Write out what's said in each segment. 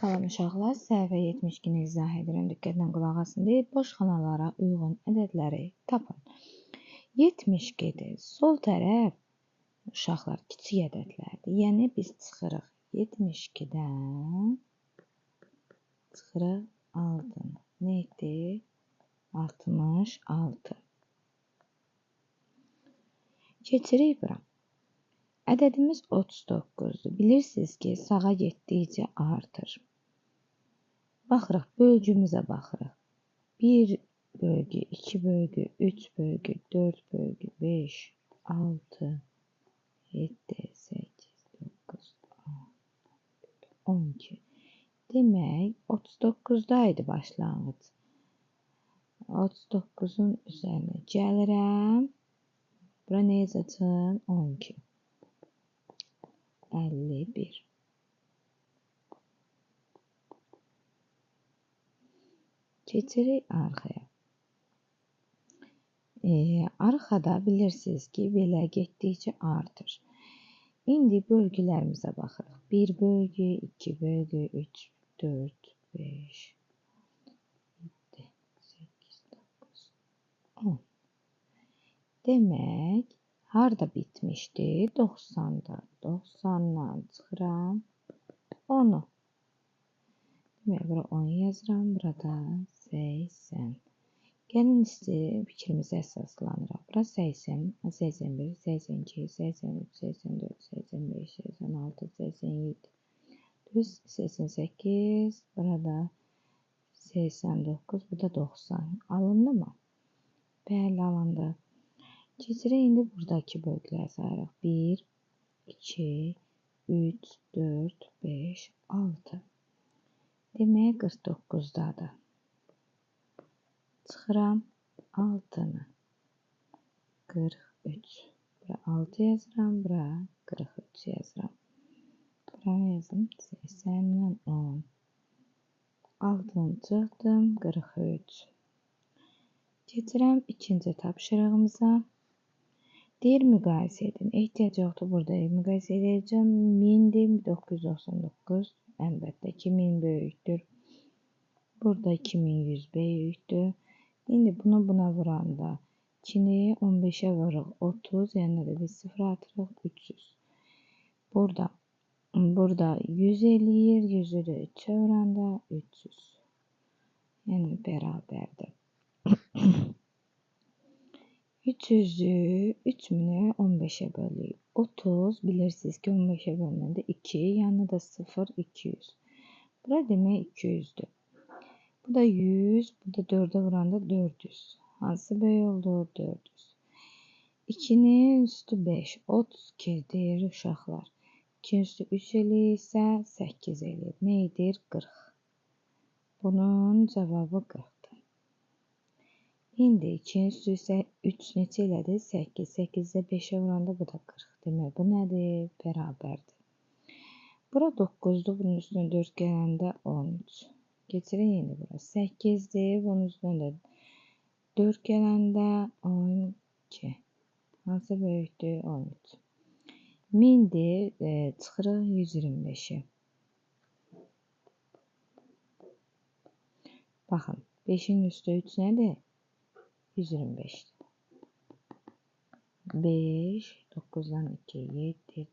Salam uşaqlar, səhifə 72-ni izah edirəm. Diqqətlə qulaq asın. Deyir, boş xanalara uyğun ədədləri tapın. 72-dir. Sol tərəf uşaqlar kiçik ədədlərdir. Yəni biz çıxırıq 72-dən çıxırıq 6-nı. Nə etdik? 66. Keçirik bura. Ədədimiz 39-dur. Bilirsiniz ki, sağa getdikcə artır. Baxırıq, bölgümüzə baxırıq. 1 bölgü, 2 bölgü, 3 bölgü, 4 bölgü, 5, 6, 7, 8, 9, 12. Demək, 39'daydı başlanğıc. 39'un üzərinə gəlirəm. Bura nə yazacağım? 12. 51. Keçirik arxaya. Arxada bilirsiniz ki, belə getdikcə artır. İndi bölgülərimizə baxırıq. 1 bölgü, 2 bölgü, 3, 4, 5, 7, 8, 9, 10. Demək, harda bitmişdi? 90'da. 90'dan çıxıram 10'u. Demək, bura 10 yazıram, burada 80. Gəlin fikrimizi əsaslanıraq. Bura 80, 81, 82, 83, 84, 85, 86, 87, 88, burada 89, burada 90. Alındı mı? Bəli, alındı. Keçirək indi buradakı bölgüləri sayırıq. 1, 2, 3, 4, 5, 6. Demək 49'dadır. Çıxıram 6'nı. 43. Bura 6 yazıram, bura 43 yazıram. Bura yazım 80'den 10. 6'nı çıxdım 43. Keçirəm ikinci tapşırığımıza. Deyir, müqayisə edin. Ehtiyac yoxdur burada müqayisə edəcəm. 1000'dir, 999. Əlbəttə 2000 böyükdür. Burada 2100 böyükdür. İndi bunu buna vuranda 2'ni 15'e vururuq 30. Yəni də biz 0 atırıq 300. Burada 100 eləyir. 100'ü də 3'e vuranda 300. Yəni bərabərdir. 300'ü 3000'e 15'e bölüyük. 30 bilirsiniz ki 15'e bölündüğünde 2, yanına da 0, 200. Bura demek 200'dür. Bu da 100, bu da 4'e vuranda 400. Hansı böyük oldu? 400. 2'nin üstü 5, 32 deyir uşaqlar. 2'nin üstü 3 eləyirsə 8 eləyir. Neydir? 40. Bunun cevabı 40'dır. İndi 2'nin üstü isə 3 neçə elədi? 8. 8'də 5'e vuranda bu da 40. Demək, bu nədir? Bərabərdir. Bura 9'dur. Bunun üstüne 4 gələndə 13. Keçirik indi bura. 8'dir. Bunun üstüne 4 gələndə 12. Hansı böyükdür? 13. 1000'dir. Çıxırıq 125'i. Baxın. 5'in üstü 3 nədir? 125. 5, 9'dan 2, 7,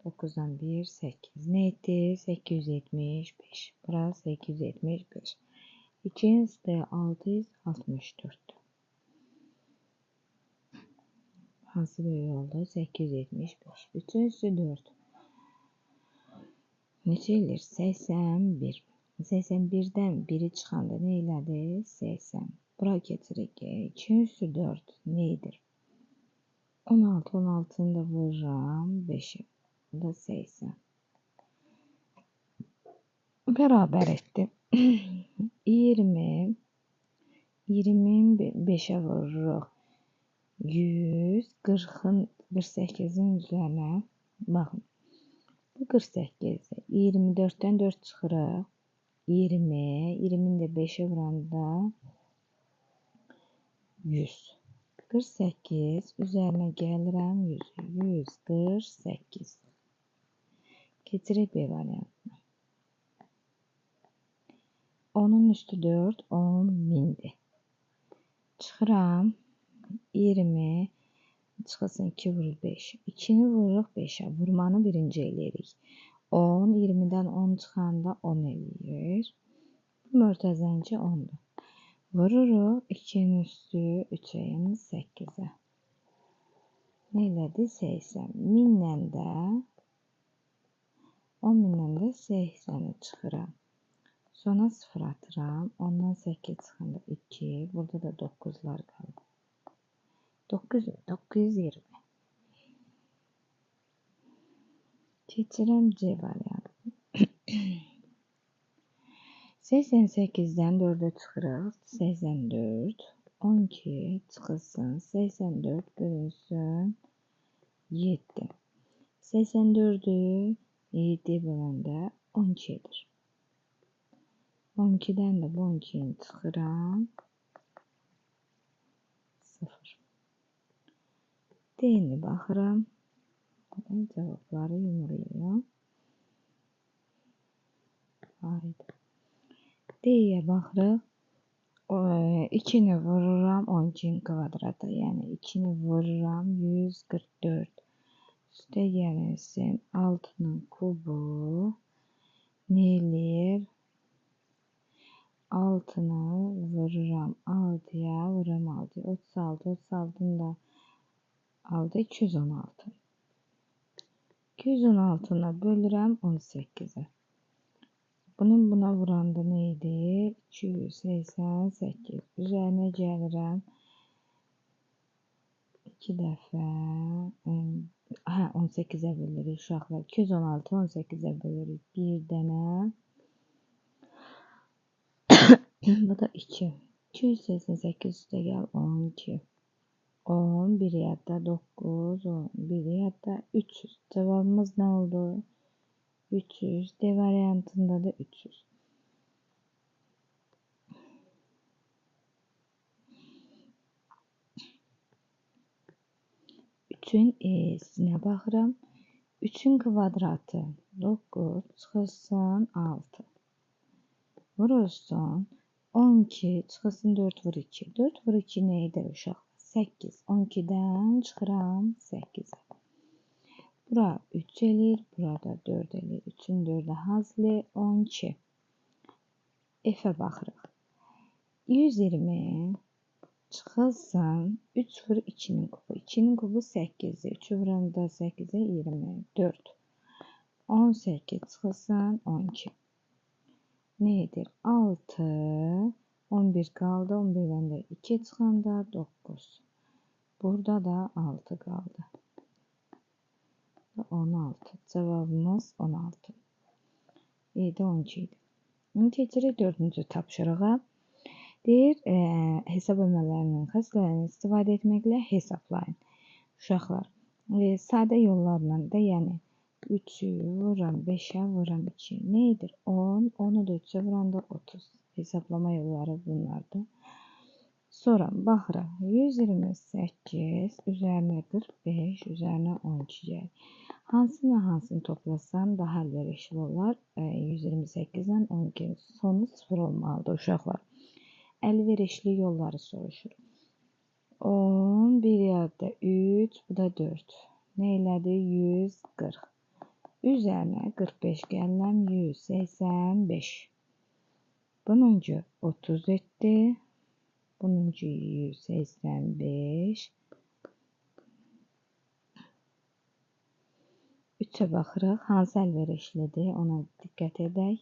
9'dan 1, 8. Ne etti? 875. Burası 875. 2'nin üstü 664. Hansı böyük oldu? 875. 3'ün üstü 4. Neçə eləyir? 81. 81'den 1'i çıxanda ne elədi? 80. Bura keçirik. 2'nin üstü 4. Neydir? 16. 16'nı da vururam 5'e. Bu da 80. Beraber etti. 20. 20'in 5'e vururuq. 100. 40'ın 48'in üzerine. Bakın. Bu 48. 24'ten 4 çıxırıq. 20. 20'in de 5'e vuranda 100. 48 üzerine gəlirəm 148. Keçirək B variantına. 10'un üstü 4, 10 1000'dir. Çıxıram 20, çıxılsın 2 vurur 5. 2'ni vururuq 5'ə. Vurmanı birinci eləyirik. 10, 20'dən 10 çıxanda 10 eləyir. Bu mörtəzənci 10'dur. Vururuq 2'nin üstü 3'ə, yəni 8'ə. Nə elədi? 80. 1000'lə də 10.000'dən də 80'i çıxıram. Sonra 0 atıram. Ondan 8 çıxanda 2. Burada da 9'lar qaldı. 920. Keçirəm C variantı. 88'dən 4'ə çıxırıq. 84. 12 çıxılsın. 84 bölünsün 7. 84'ü 7'ye böləndə 12'dir. 12'dən də bu 12'ni çıxıram. 0. D'ni baxıram. Cavabları yumrulayıram. Haydi. D'yə baxırıq. 2'ni vururam 12'nin kvadratı. Yəni 2'ni vururam 144. Üstə gəlirsin 6'nın kubu. Nə eləyir? 6'nı vururam 6'ya, vururam 6'ya. 36, 36'nı da aldı 216. 216'nı bölürəm 18'ə. Bunun buna vuranda neydi? 288. Üzerine gəlirəm. 2 dəfə. 18'ə bölürük uşaqlar. 216 18'ə bölürük. Bir dənə. Bu da 2. 288 üstə gəl 12. 10, 1 yadda 9, 10, 1 yadda 300. Cevabımız ne oldu? 300. D variantında da 300. Üçün e'sinə baxıram. 3'ün kvadratı 9 çıxılsın 6. Vurursun 12 çıxılsın 4 vur 2. 4 vur 2 nə edir uşaq? 8. 12'dən çıxıram 8'ə. Bura 3 eləyir, burada 4 eləyir. 3'ün 4'ü hazırlı 12. F'ə baxırıq. 120 çıxılsın 3 vur 2'nin kubu. 2'nin kubu 8'dir. 3'ü vuranda 8'e 24. 18 çıxılsın 12. Nə edir? 6. 11 qaldı. 11'dən də 2 çıxanda 9. Burada da 6 qaldı. 16. Cevabımız 16. İyiydi 12 idi. Şimdi keçirik 4-cü tapşırığa. Deyir, hesab ömələrinin xəstələrini istifadə etməklə hesablayın. Uşaqlar, sadə yollarla da, yəni 3'ü vuram 5'ə vuram 2. Nə edir? 10. 10'u da 3'ə vuranda 30. Hesablama yolları bunlardır. Sonra baxırıq. 128 üzərinə 45 üzərinə 12 gəlir. Hansını toplasam daha əlverişli olar? 128'den 12. Sonu 0 olmalıdır uşaqlar. Əlverişli yolları soruşur. 10, 1 yadda 3, bu da 4. Nə elədi? 140. Üzərinə 45 gəlirəm 185. Bununcu 30 etdi. Bununcu 185. 3'ə baxırıq. Hansı əlverişlidir? Ona diqqət edək.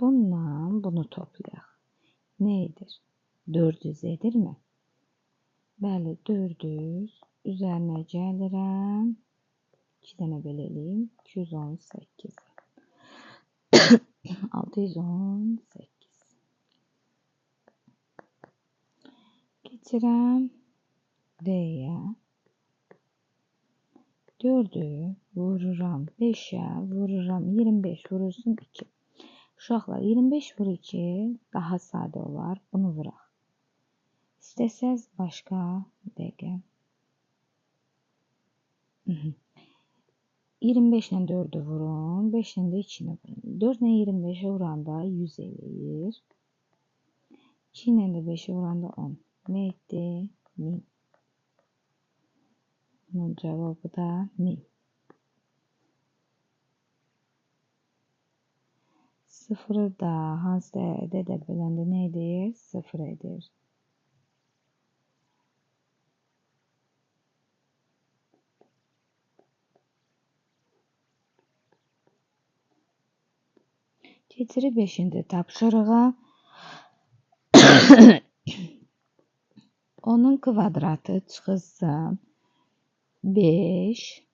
Bundan bunu toplayaq. Nə edir? 400 edirmi? Bəli, 400 üzərinə gəlirəm. 2 dənə belə eləyim. 218. 618. Keçirəm D'yə. 4'ü vururam 5'ə, vururam 25 vurursun 2. Uşaqlar 25 vur 2 daha sadə olar. Bunu vuraq. İstəsəz başqa dəqiqə. 25 ilə 4'ü vurun. 5 ilə də 2'ni vurun. 4 ilə 25'e vuranda 100 eləyir. 2 ilə də 5'e vuranda 10. Ne etdi? 1000. Bunun cevabı da 1000. 0'ı da hansı dəyərdə də böləndə nə edir? 0 edir. Keçirik 5-ci tapşırığa. Onun kvadratı çıxılsın 5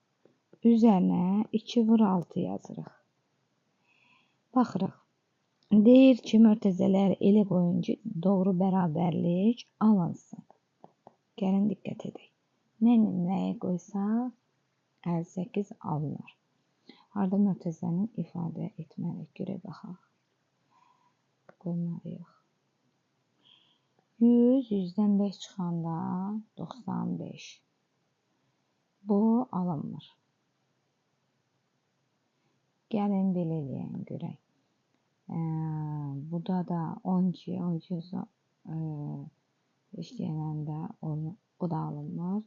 üzərinə 2 vur 6 yazırıq. Baxırıq. Deyir ki, mörtəzələri elə qoyun ki, doğru bərabərlik alınsın. Gəlin diqqət edək. Nəyə qoysaq 58 alınır. Harda mörtəzəni ifadə etməliyik? Görək baxaq. Qoymalıyıq. 100, 100-dən 5 çıxanda 95. Bu alınmır. Gəlin belə eləyən görək. Burada da 12, 12 işləyəndə o da alınmır.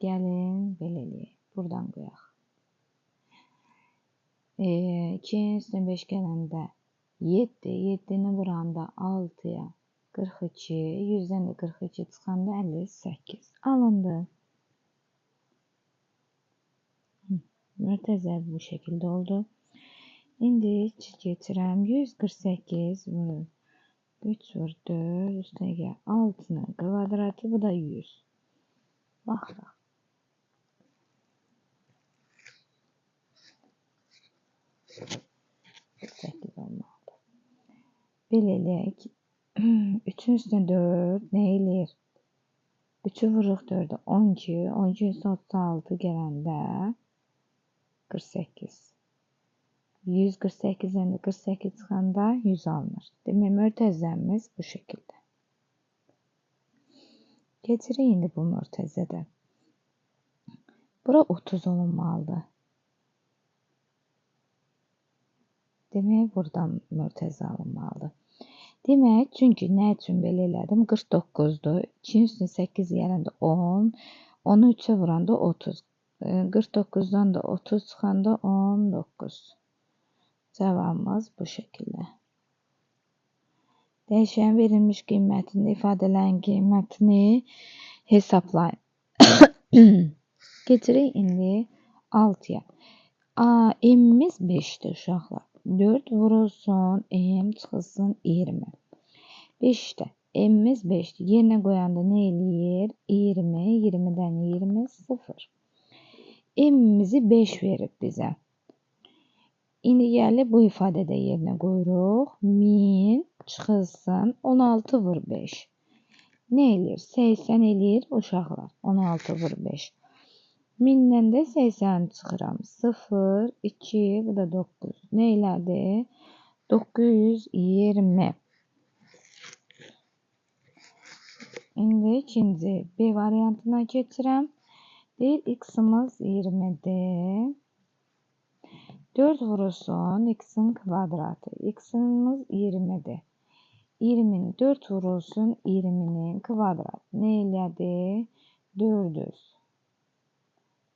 Gəlin belə eləyək. Buradan qoyaq. 2-nin üstünə 5 gələndə 7, 7-ni vuranda 6-ya 42, 100-dən də 42 çıxanda 58. Alındı. Mörtəzə bu şəkildə oldu. İndi keçirəm 148 vurur. 3 vur 4 üstünə gəl 6'nın kvadratı, bu da 100. Baxırıq. Belə eləyək. 3'ün üstünə 4 nə eləyir? 3'ü vururuq 4'ə 12, 12 üstünə 36 gələndə 48. 148'dən də 48 çıxanda 100 alınır. Demək, mörtəzəmiz bu şəkildə. Keçirik indi bu mörtəzədə. Bura 30 olunmalıdır. Demək, buradan mörtəzə alınmalıdır. Demək, çünki nə üçün belə elədim? 49'dur. 2'nin üstünə 8 gələndə 10. Onu 3'ə vuranda 30. 49'dan da 30 çıxanda 19. Cavabımız bu şəkildə. Dəyişən verilmiş qiymətində ifadələrin qiymətini hesablayın. Keçirik indi 6'ya. M'imiz 5'dir uşaqlar. 4 vurulsun, M çıxılsın 20. 5'də M'imiz 5'dir. Yerinə qoyanda nə eləyir? 20, 20'dən 20, 0. M'imizi 5 verib bizə. İndi gəlib bu ifadədə yerinə qoyuruq. 1000 çıxılsın 16 vur 5. Nə eləyir? 80 eləyir uşaqlar. 16 vur 5. 1000'dən də 80 çıxıram. 0, 2, bu da 9. Nə elədi? 920. İndi ikinci B variantına keçirəm. Deyir, x-imiz 20'dir. 4 vurulsun x'in kvadratı. X'imiz 20'dir. 20'ni 4 vurulsun 20'nin kvadratı. Nə elədi? 400.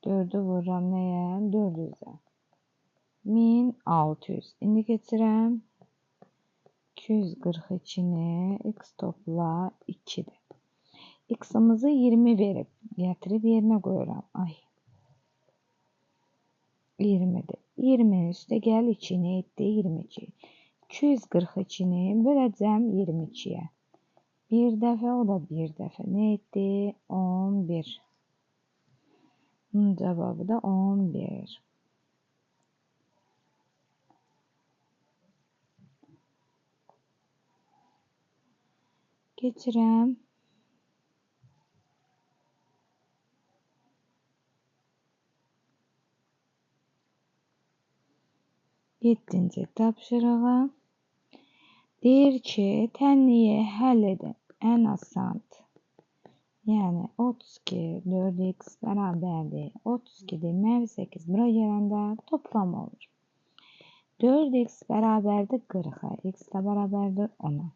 4'ü vururam nəyə? 400'ə. 1600. İndi keçirəm. 242'ni x topla 2'dir. X'imizi 20 verib. Gətirib yerinə qoyuram. 20'dir. 20'nin üstə gəl 2'ni etdi 22. 242'ni böləcəm 22'yə. Bir dəfə, o da bir dəfə. Nə etdi? 11. Bunun cevabı da 11. Geçirəm. Yeddinci tapşırığa. Deyir ki, tənliyi həll edin. Ən asan Yəni 32 4x bərabərdir 32-dir. -8 bura gələndə toplam olur. 4x bərabərdir 40-a. X də bərabərdir 10-a.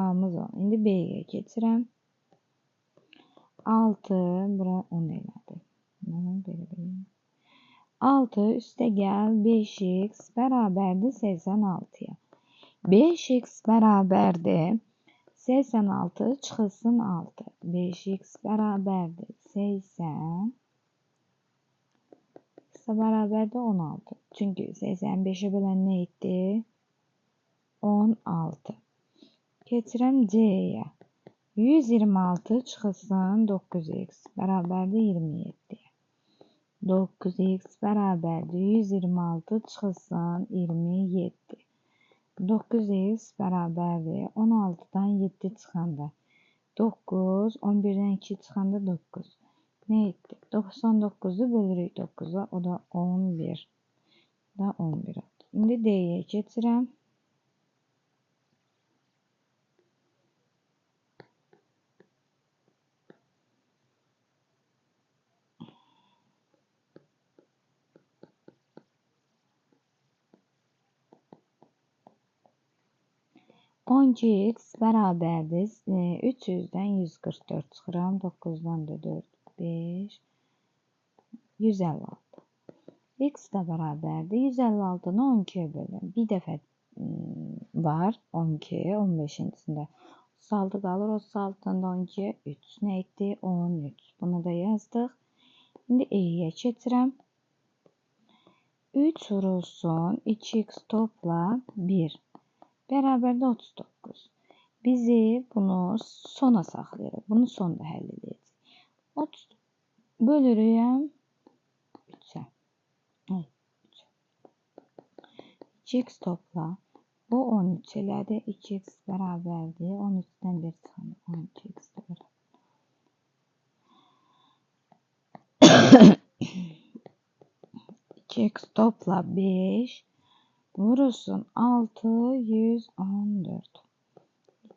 A-mız 10. İndi B-yə keçirəm. 6 bura 10 elədi. 6 üstə gəl 5x bərabərdir 86-ya. 5x bərabərdir 86 çıxılsın 6. 5x bərabərdir 80. X bərabərdir 16. Çünki 85'e bölən nə etdi? 16. Keçirəm C-yə. 126 çıxılsın 9x bərabərdir 27. 9x bərabərdir 126 çıxılsın 27. 9x bərabərdir 16-dan 7 çıxanda 9, 11-dən 2 çıxanda 9. Nə etdi? 99'u bölürük 9'a, o da 11. Da 11 oldu. İndi D-yə keçirəm. 12x bərabərdir 300-dən 144 çıxıram. 9'dan da 4, 5, 156. X də bərabərdir. 156-nı 12'ye bölürəm. Bir dəfə var 12, 15-incisində 36 qalır. 36'dan da 12'ye 3. Nə etdi? 13. Bunu da yazdıq. İndi E-yə keçirəm. 3 vurulsun 2x topla 1. Bərabərdə 39. Bizi bunu sona saxlayırıq. Bunu sonda həll edəcəyik. 30 bölürəm 3'ə. 2x topla. Bu 13 elədi. 2x bərabərdir. 13'dən 1 çıxanda 12x bərabər. 2x topla 5. Vurursun 6, 114.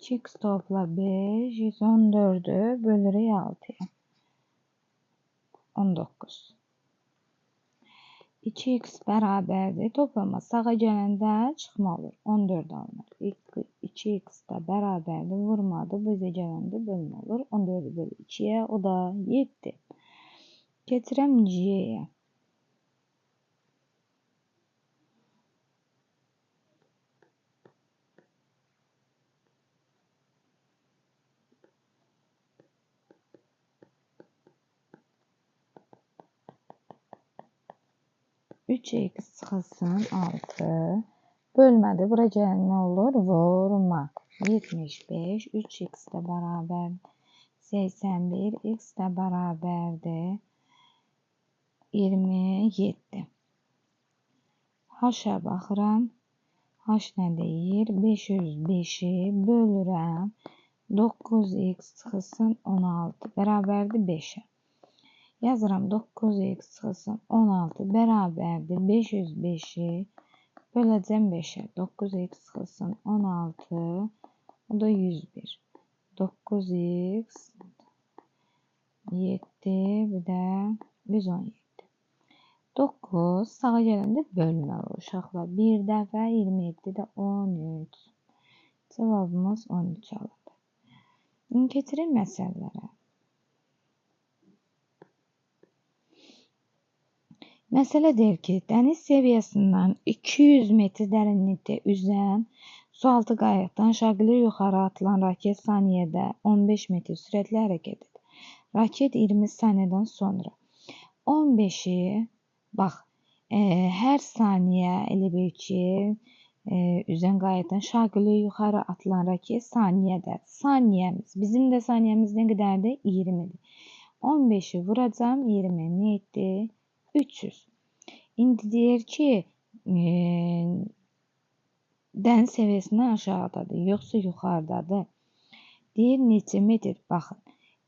2x topla 5, 114'ü bölürük 6'ya. 19. 2x bərabərdir. Toplama sağa gələndə çıxma olur. 14 alınır. 2x də bərabərdir. Vurmadı. Bizə gələndə bölmə olur. 14'ü bölü 2'yə. O da 7. Getirəm C-yə. 3x çıxılsın 6. Bölmədi. Bura gələn nə olur? Vurma. 75. 3x də bərabər 81. X də bərabərdir 27. H-a baxıram. H nə deyir? 505'i bölürəm. 9x çıxılsın 16. Bərabərdir 5'e. Yazıram 9x çıxılsın 16 bərabərdir 505'i böləcəm 5'e. 9x çıxılsın 16 o da 101. 9x 7 bir də 117. 9 sağa gələndə bölmə olur uşaqlar. Bir dəfə 27 də 13. Cavabımız 13 alındı. İndi keçirik məsələlərə. Məsələ deyir ki, dəniz səviyyəsindən 200 metr dərinlikdə üzən sualtı qayıqdan şaqili yuxarı atılan raket saniyədə 15 metr sürətlə hərəkət edir. Raket 20 saniyədən sonra 15'i bax, hər saniyə elə bil ki, üzən qayıqdan şaqili yuxarı atılan raket saniyədə. Saniyəmiz, bizim də saniyəmiz nə qədərdir? 20'dir. 15'i vuracam 20 nə etdi? 300. İndi deyir ki, dəniz səviyyəsindən aşağıdadır, yoxsa yuxarıdadır. Deyir neçə metr? Baxın,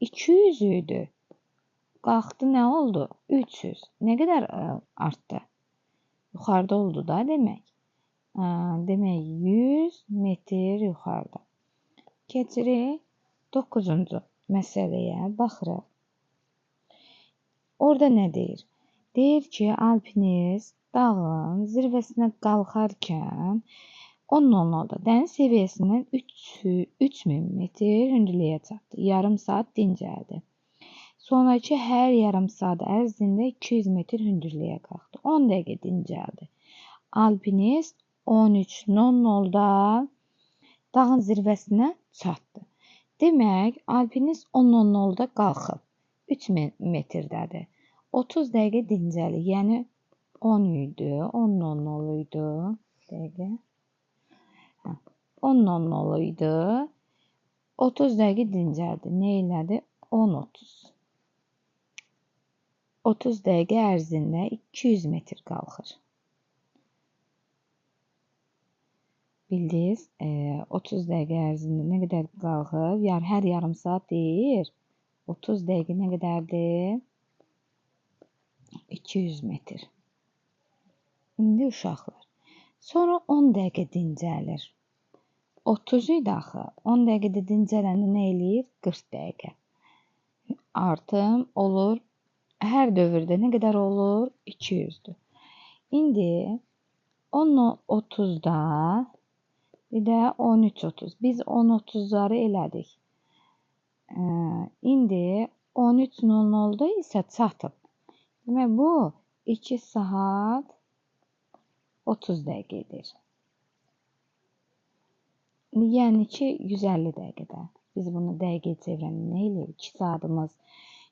200 idi. Qalxdı nə oldu? 300. Nə qədər artdı? Yuxarıda oldu da demək. Demək 100 metr yuxarıda. Keçirik 9-cu məsələyə baxırıq. Orada nə deyir? Deyir ki, alpinist dağın zirvəsinə qalxarkən 10:00-da dəniz səviyyəsindən 3000 metr hündürlüyə çatdı. Yarım saat dincəldi. Sonraki hər yarım saat ərzində 200 metr hündürlüyə qalxdı. 10 dəqiqə dincəldi. Alpinist 13:00-da dağın zirvəsinə çatdı. Demək, alpinist 10:00-da qalxıb 3000 metrdədir. 30 dəqiqə dincəli, yəni 10 idi, 10:00 idi. Dəqiqə. 10:00 idi. 30 dəqiqə dincəldi. Nə elədi? 10:30. 30 dəqiqə ərzində 200 metr qalxır. Bildiniz, 30 dəqiqə ərzində nə qədər qalxır? Hər yarım saat deyir. 30 dəqiqə nə qədərdir? 200 metr. İndi uşaqlar. Sonra 10 dəqiqə dincəlir. 30 idi axı. 10 dəqiqədə dincələndə nə eləyir? 40 dəqiqə. Artım olur. Hər dövrdə nə qədər olur? 200'dür. İndi 10:30'da bir də 13:30. Biz 10:30'ları elədik. İndi 13:00'da isə çatıb. Demək, bu 2 saat 30 dəqiqədir. Yəni ki, 150 dəqiqədə. Biz bunu dəqiqəyə çevirəndə nə eləyirik? 2 saatımız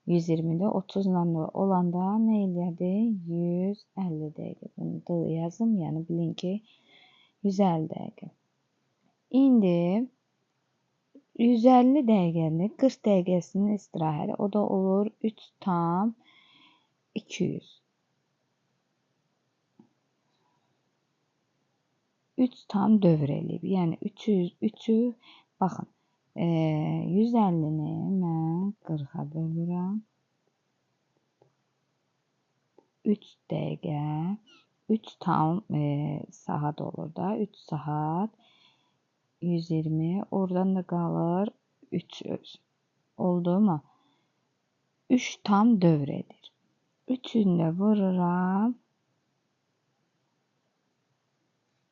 120'də 30 ilə olanda nə eləyədi? 150 dəqiqə. Bunu da yazım, yəni bilin ki, 150 dəqiqə. İndi 150 dəqiqəni 40 dəqiqəsinin istirahəti, o da olur 3,200. 3 tam dövr eləyib. Yəni 3'ü baxın. 150'ni mən 40'a bölürəm. 3 dəqiqə 3 tam saat olur da. 3 saat 120. Oradan da qalır 3 oldu mu? 3 tam dövr edir. 3'ünü də vururam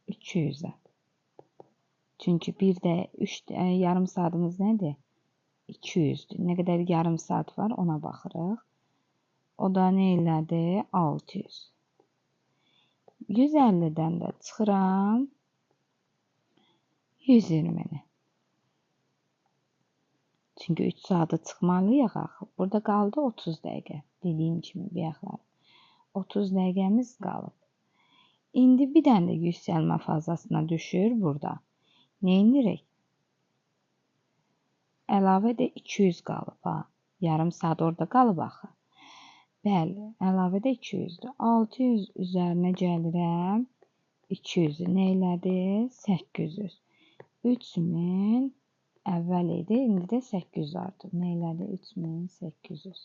200'ə. Çünki bir də 3 yarım saatımız nədir? 200'dür. Nə qədər yarım saat var ona baxırıq. O da nə elədi? 600. 150'dən də çıxıram 120'ni. Çünki 3 saata çıxmalıyıq axı. Burada qaldı 30 dəqiqə. Dediyim kimi bayaqlar. 30 dəqiqəmiz qalıb. İndi bir dənə də yüksəlmə fazasına düşür burada. Nə edirik? Əlavə də 200 qalıb ha. Yarım saat orada qalıb axı. Bəli, əlavə də 200'dür. 600 üzərinə gəlirəm. 200'ü nə elədi? 800. 3000 əvvəl idi, indi də 800 artıb. Nə elədi? 3800.